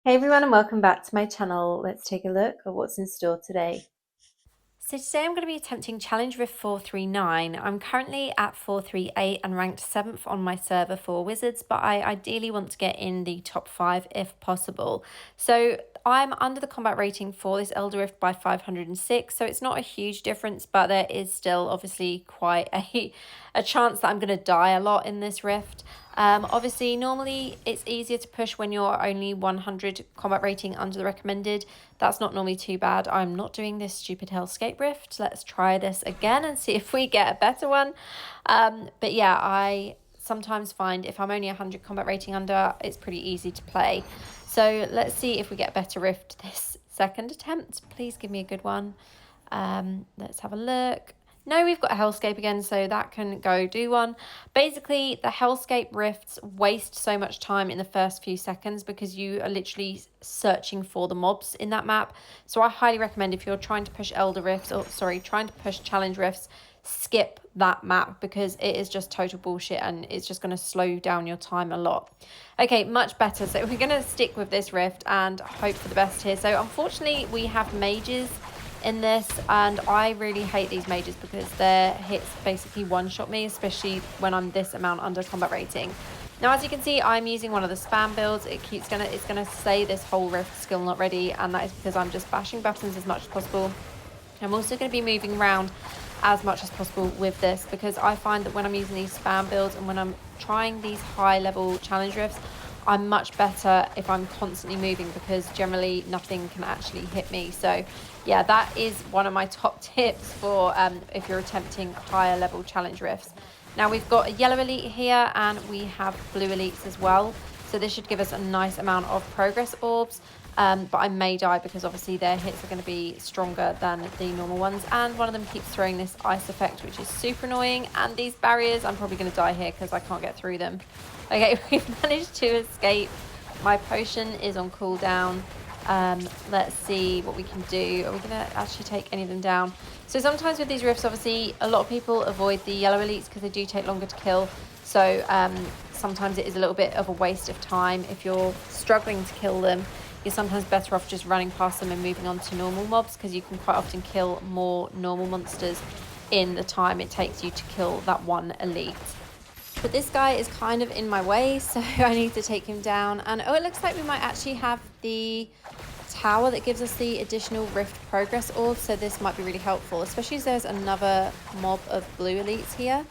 Hey everyone and welcome back to my channel. Let's take a look at what's in store today. So today I'm going to be attempting Challenge Rift 439. I'm currently at 438 and ranked 7th on my server for Wizards, but I ideally want to get in the top 5 if possible. So I'm under the combat rating for this Elder Rift by 506, so it's not a huge difference, but there is still obviously quite a chance that I'm going to die a lot in this Rift. Obviously, normally it's easier to push when you're only 100 combat rating under the recommended. That's not normally too bad. I'm not doing this stupid Hellscape Rift. Let's try this again and see if we get a better one. But yeah, I sometimes find if I'm only 100 combat rating under, it's pretty easy to play. So let's see if we get a better Rift this second attempt. Please give me a good one. Let's have a look. No, we've got a Hellscape again, so that can go do one. Basically, the Hellscape rifts waste so much time in the first few seconds because you are literally searching for the mobs in that map. So I highly recommend if you're trying to push Elder Rifts, or sorry, trying to push Challenge Rifts, skip that map because it is just total bullshit and it's just going to slow down your time a lot. Okay, much better. So we're going to stick with this rift and hope for the best here. So unfortunately, we have mages in this, and I really hate these mages because their hits basically one-shot me, especially when I'm this amount under combat rating. Now, as you can see, I'm using one of the spam builds. It's gonna say this whole rift skill not ready, and that is because I'm just bashing buttons as much as possible. I'm also going to be moving around as much as possible with this because I find that when I'm using these spam builds and when I'm trying these high level challenge rifts, I'm much better if I'm constantly moving because generally nothing can actually hit me. So yeah, that is one of my top tips for if you're attempting higher level challenge rifts. Now we've got a yellow elite here and we have blue elites as well. So this should give us a nice amount of progress orbs. But I may die because obviously their hits are going to be stronger than the normal ones. And one of them keeps throwing this ice effect, which is super annoying. And these barriers, I'm probably going to die here because I can't get through them. Okay, we've managed to escape. My potion is on cooldown. Let's see what we can do. Are we going to actually take any of them down? So sometimes with these rifts, obviously, a lot of people avoid the yellow elites because they do take longer to kill. So sometimes it is a little bit of a waste of time if you're struggling to kill them. You're sometimes better off just running past them and moving on to normal mobs because you can quite often kill more normal monsters in the time it takes you to kill that one elite. But this guy is kind of in my way, so I need to take him down. And oh, it looks like we might actually have the tower that gives us the additional rift progress orb, so this might be really helpful, especially as there's another mob of blue elites here.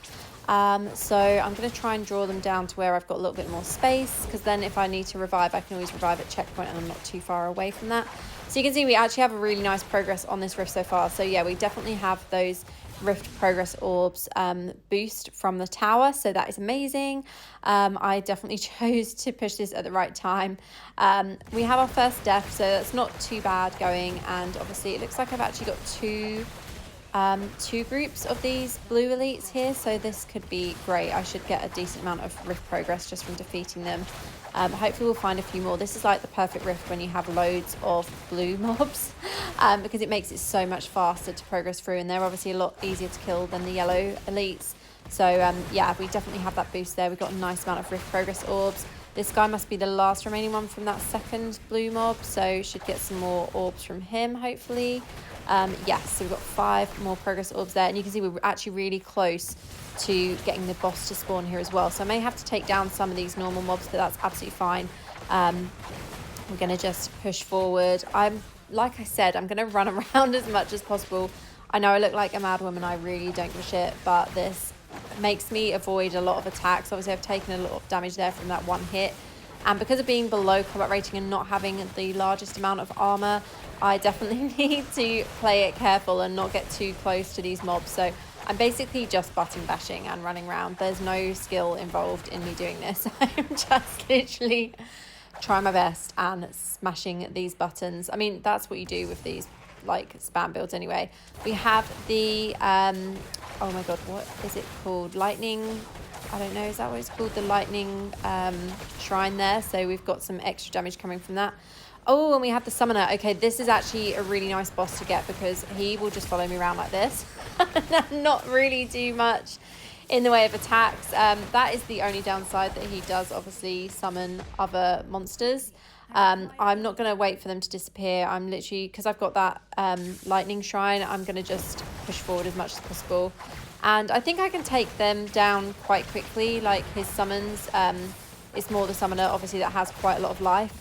So I'm going to try and draw them down to where I've got a little bit more space, because then if I need to revive, I can always revive at checkpoint and I'm not too far away from that. So you can see we actually have a really nice progress on this rift so far. So yeah, we definitely have those rift progress orbs boost from the tower, so that is amazing. I definitely chose to push this at the right time. We have our first death, so that's not too bad going, and obviously it looks like I've actually got two groups of these blue elites here, so this could be great. I should get a decent amount of rift progress just from defeating them. Hopefully we'll find a few more. This is like the perfect rift when you have loads of blue mobs because it makes it so much faster to progress through, and they're obviously a lot easier to kill than the yellow elites. So yeah, we definitely have that boost there. We've got a nice amount of rift progress orbs. This guy must be the last remaining one from that second blue mob, so should get some more orbs from him hopefully. Yes, so we've got 5 more progress orbs there, and you can see we're actually really close to getting the boss to spawn here as well. So I may have to take down some of these normal mobs, but that's absolutely fine. We're going to just push forward. Like I said, I'm going to run around as much as possible. I know I look like a mad woman, I really don't give a shit, but this makes me avoid a lot of attacks. Obviously I've taken a lot of damage there from that one hit, and because of being below combat rating and not having the largest amount of armor, I definitely need to play it careful and not get too close to these mobs. So I'm basically just button bashing and running around. There's no skill involved in me doing this. I'm just literally trying my best and smashing these buttons. I mean, that's what you do with these like spam builds anyway. We have the oh my god, what is it called? Lightning, I don't know, is that what it's called? The lightning shrine there. So we've got some extra damage coming from that. Oh, and we have the summoner. Okay, this is actually a really nice boss to get because he will just follow me around like this and not really do much in the way of attacks. That is the only downside, that he does obviously summon other monsters. I'm not going to wait for them to disappear. I'm literally, because I've got that lightning shrine, I'm going to just push forward as much as possible. And I think I can take them down quite quickly, like his summons. It's more the summoner, obviously, that has quite a lot of life.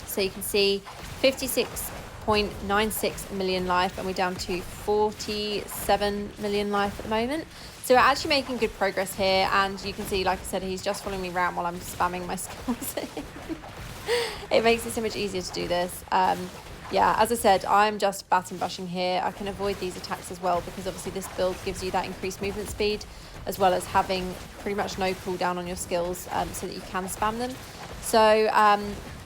So you can see 56.96 million life, and we're down to 47 million life at the moment. So we're actually making good progress here, and you can see, like I said, he's just following me around while I'm spamming my skills. It makes it so much easier to do this. Yeah, as I said, I'm just bat and bushing here. I can avoid these attacks as well because obviously this build gives you that increased movement speed, as well as having pretty much no cooldown on your skills, so that you can spam them. So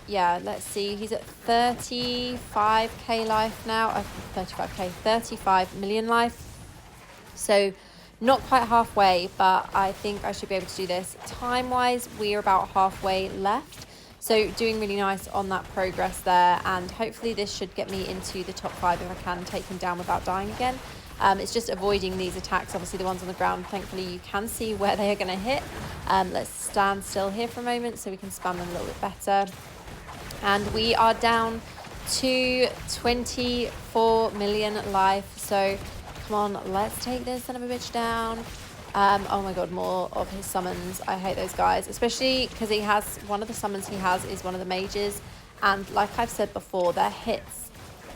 yeah, let's see, he's at 35k life now. 35 million life. So not quite halfway, but I think I should be able to do this. Time wise, we are about halfway left. So doing really nice on that progress there, and hopefully this should get me into the top 5 if I can take him down without dying again. It's just avoiding these attacks, obviously the ones on the ground. Thankfully you can see where they are going to hit. Let's stand still here for a moment so we can spam them a little bit better. And we are down to 24 million life. So come on, let's take this son of a bitch down. Oh my god, more of his summons. I hate those guys, especially because he has, one of the summons he has is one of the mages, and like I've said before, their hits,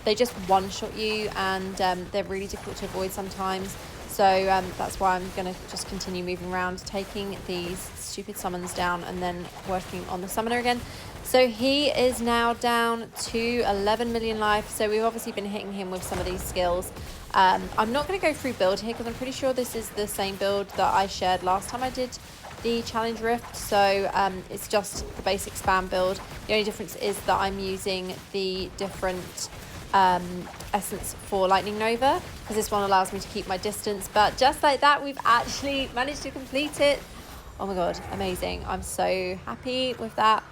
they just one-shot you, and they're really difficult to avoid sometimes. So that's why I'm going to just continue moving around, taking these stupid summons down and then working on the summoner again. So he is now down to 11 million life. So we've obviously been hitting him with some of these skills. I'm not going to go through build here because I'm pretty sure this is the same build that I shared last time I did the challenge rift. So it's just the basic spam build. The only difference is that I'm using the different essence for Lightning Nova, because this one allows me to keep my distance. But just like that, we've actually managed to complete it. Oh my god, amazing. I'm so happy with that.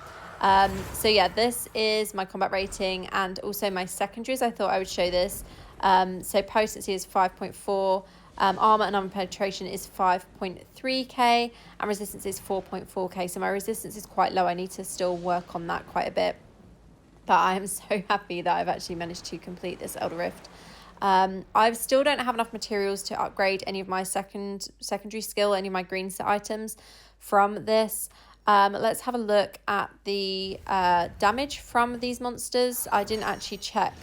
So yeah, this is my combat rating and also my secondaries. I thought I would show this. So potency is 5.4, armor and armor penetration is 5.3k, and resistance is 4.4k. So my resistance is quite low. I need to still work on that quite a bit, but I am so happy that I've actually managed to complete this Elder Rift. I still don't have enough materials to upgrade any of my secondary skill, any of my green set items from this. Let's have a look at the damage from these monsters. I didn't actually check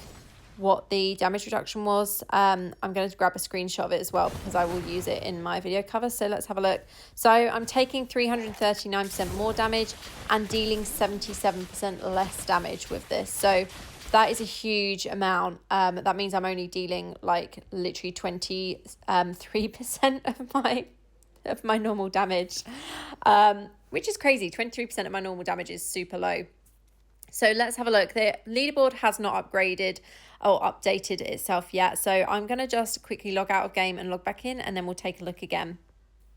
what the damage reduction was. I'm going to grab a screenshot of it as well because I will use it in my video cover. So let's have a look. So I'm taking 339% more damage and dealing 77% less damage with this. So that is a huge amount. That means I'm only dealing like literally 23% of my normal damage, which is crazy. 23% of my normal damage is super low. So let's have a look. The leaderboard has not upgraded or updated itself yet. So I'm going to just quickly log out of game and log back in, and then we'll take a look again.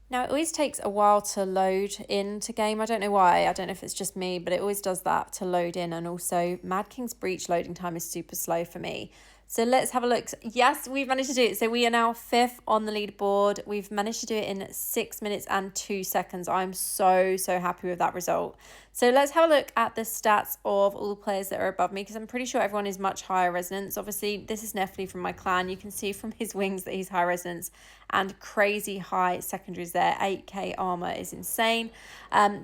Now, it always takes a while to load into game. I don't know why. I don't know if it's just me, but it always does that to load in. And also, Mad King's Breach loading time is super slow for me. So let's have a look. Yes, we've managed to do it. So we are now 5th on the leaderboard. We've managed to do it in 6 minutes and 2 seconds. I'm so happy with that result. So let's have a look at the stats of all the players that are above me, because I'm pretty sure everyone is much higher resonance. Obviously, this is Nefli from my clan. You can see from his wings that he's high resonance and crazy high secondaries there. 8k armor is insane.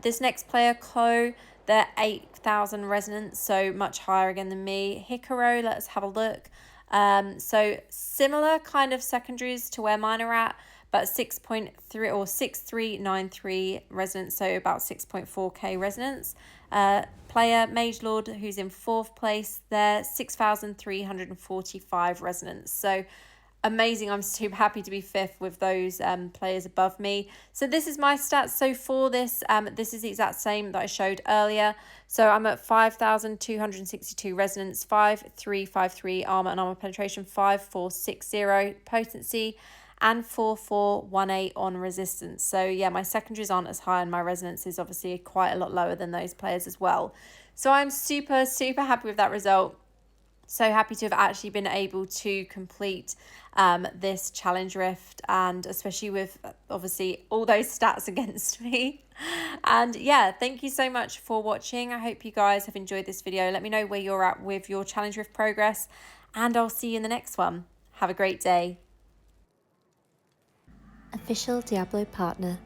This next player, Ko, they're 8,000 resonance, so much higher again than me. Hikaro, let's have a look. So similar kind of secondaries to where mine are at, but 6.3 or 6393 resonance, so about 6.4k resonance. Player Mage Lord, who's in 4th place, there 6,345 resonance. So amazing. I'm super happy to be 5th with those players above me. So this is my stats. So for this, this is the exact same that I showed earlier. So I'm at 5,262 resonance, 5,353 armor and armor penetration, 5,460 potency, and 4,418 on resistance. So yeah, my secondaries aren't as high, and my resonance is obviously quite a lot lower than those players as well. So I'm super happy with that result. So happy to have actually been able to complete this challenge rift, and especially with obviously all those stats against me. And yeah, thank you so much for watching. I hope you guys have enjoyed this video. Let me know where you're at with your challenge rift progress, and I'll see you in the next one. Have a great day. Official Diablo partner.